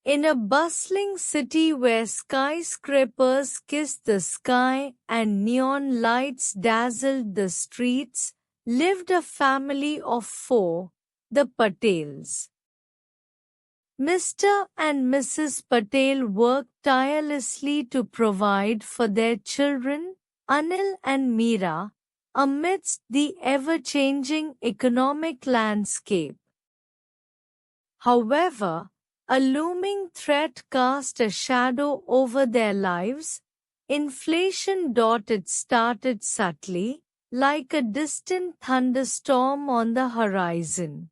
In a bustling city where skyscrapers kissed the sky and neon lights dazzled the streets, lived a family of 4, the Patels. Mr. and Mrs. Patel worked tirelessly to provide for their children, Anil and Meera, amidst the ever-changing economic landscape. However, a looming threat cast a shadow over their lives. Inflation. It started subtly, like a distant thunderstorm on the horizon.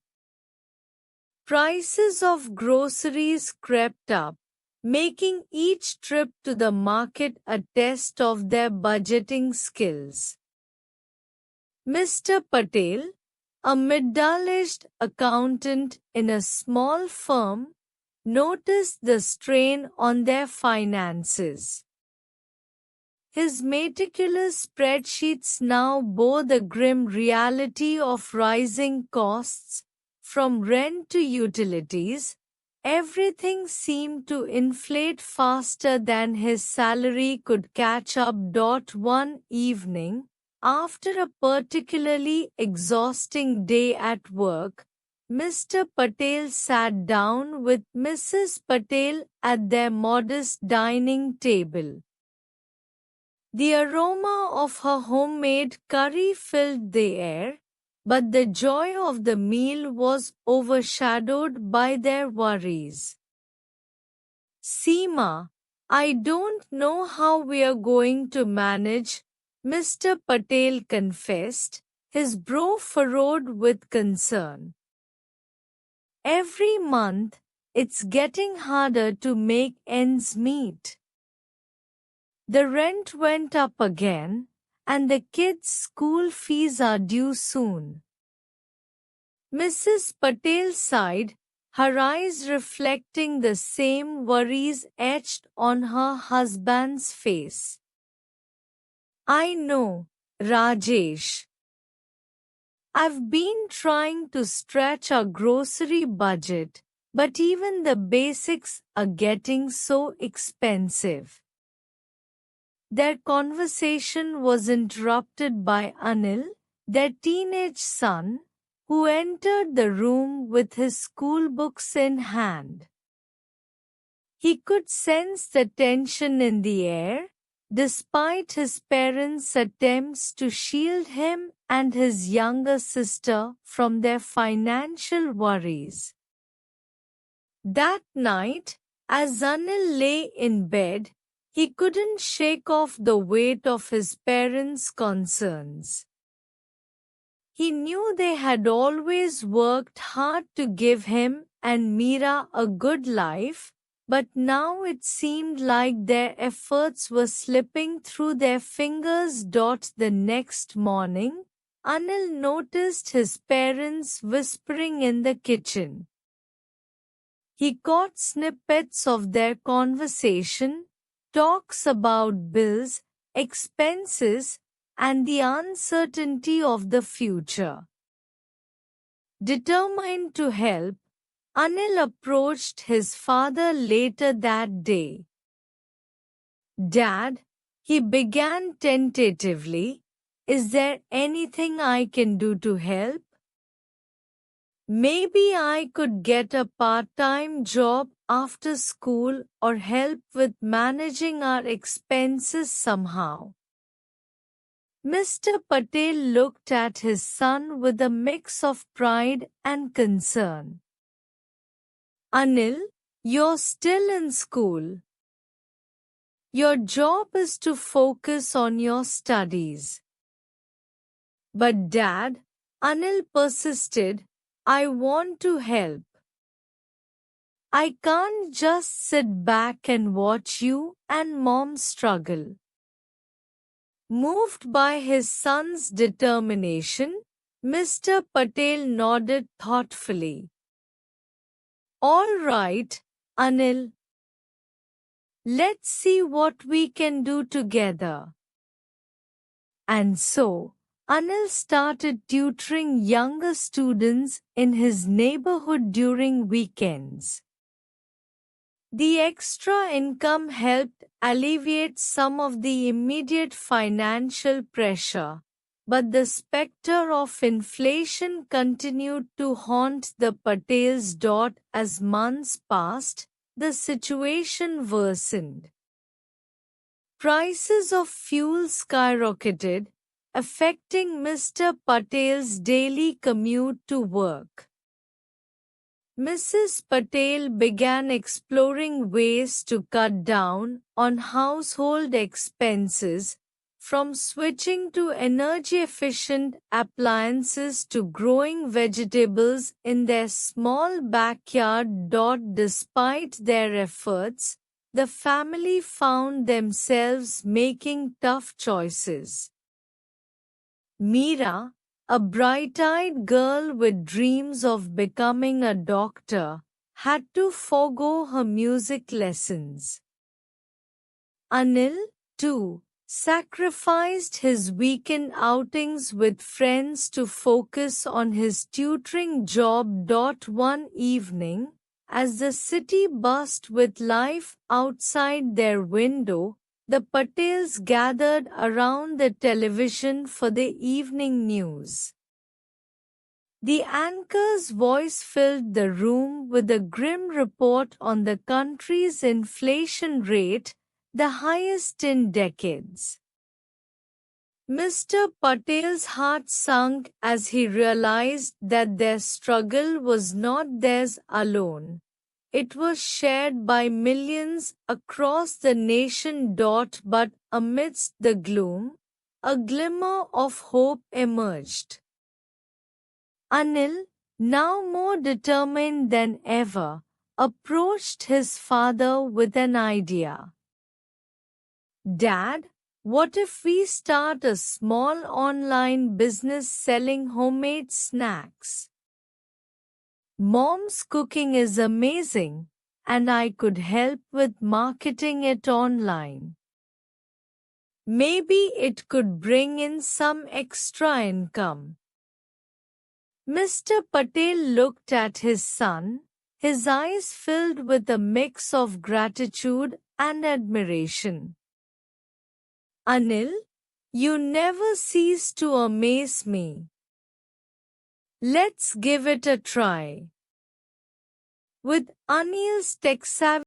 Prices of groceries crept up, making each trip to the market a test of their budgeting skills. Mr. Patel, a middle-aged accountant in a small firm, noticed the strain on their finances. His meticulous spreadsheets now bore the grim reality of rising costs. From rent to utilities, everything seemed to inflate faster than his salary could catch up. One evening, after a particularly exhausting day at work, Mr. Patel sat down with Mrs. Patel at their modest dining table. The aroma of her homemade curry filled the air, but the joy of the meal was overshadowed by their worries. Seema, I don't know how we are going to manage, Mr. Patel confessed, his brow furrowed with concern. Every month, it's getting harder to make ends meet. The rent went up again, and the kids' school fees are due soon. Mrs. Patel sighed, her eyes reflecting the same worries etched on her husband's face. I know, Rajesh. I've been trying to stretch our grocery budget, but even the basics are getting so expensive. Their conversation was interrupted by Anil, their teenage son, who entered the room with his school books in hand. He could sense the tension in the air, despite his parents' attempts to shield him and his younger sister from their financial worries. That night, as Anil lay in bed, he couldn't shake off the weight of his parents' concerns. He knew they had always worked hard to give him and Meera a good life, but now it seemed like their efforts were slipping through their fingers. The next morning, Anil noticed his parents whispering in the kitchen. He caught snippets of their conversation, talks about bills, expenses, and the uncertainty of the future. Determined to help, Anil approached his father later that day. Dad, he began tentatively, is there anything I can do to help? Maybe I could get a part-time job after school or help with managing our expenses somehow. Mr. Patel looked at his son with a mix of pride and concern. Anil, you're still in school. Your job is to focus on your studies. But Dad, Anil persisted, I want to help. I can't just sit back and watch you and Mom struggle. Moved by his son's determination, Mr. Patel nodded thoughtfully. All right, Anil. Let's see what we can do together. And so, Anil started tutoring younger students in his neighborhood during weekends. The extra income helped alleviate some of the immediate financial pressure, but the specter of inflation continued to haunt the Patels. As months passed, the situation worsened. Prices of fuel skyrocketed, affecting Mr. Patel's daily commute to work. Mrs. Patel began exploring ways to cut down on household expenses, from switching to energy-efficient appliances to growing vegetables in their small backyard. Despite their efforts, the family found themselves making tough choices. Meera, a bright-eyed girl with dreams of becoming a doctor, had to forego her music lessons. Anil, too, sacrificed his weekend outings with friends to focus on his tutoring job. One evening, as the city buzzed with life outside their window, the Patels gathered around the television for the evening news. The anchor's voice filled the room with a grim report on the country's inflation rate, the highest in decades. Mr. Patel's heart sunk as he realized that their struggle was not theirs alone. It was shared by millions across the nation. But amidst the gloom, a glimmer of hope emerged. Anil, now more determined than ever, approached his father with an idea. "Dad, what if we start a small online business selling homemade snacks? Mom's cooking is amazing, and I could help with marketing it online. Maybe it could bring in some extra income." Mr. Patel looked at his son, his eyes filled with a mix of gratitude and admiration. "Anil, you never cease to amaze me. Let's give it a try." With Anil's tech-savvy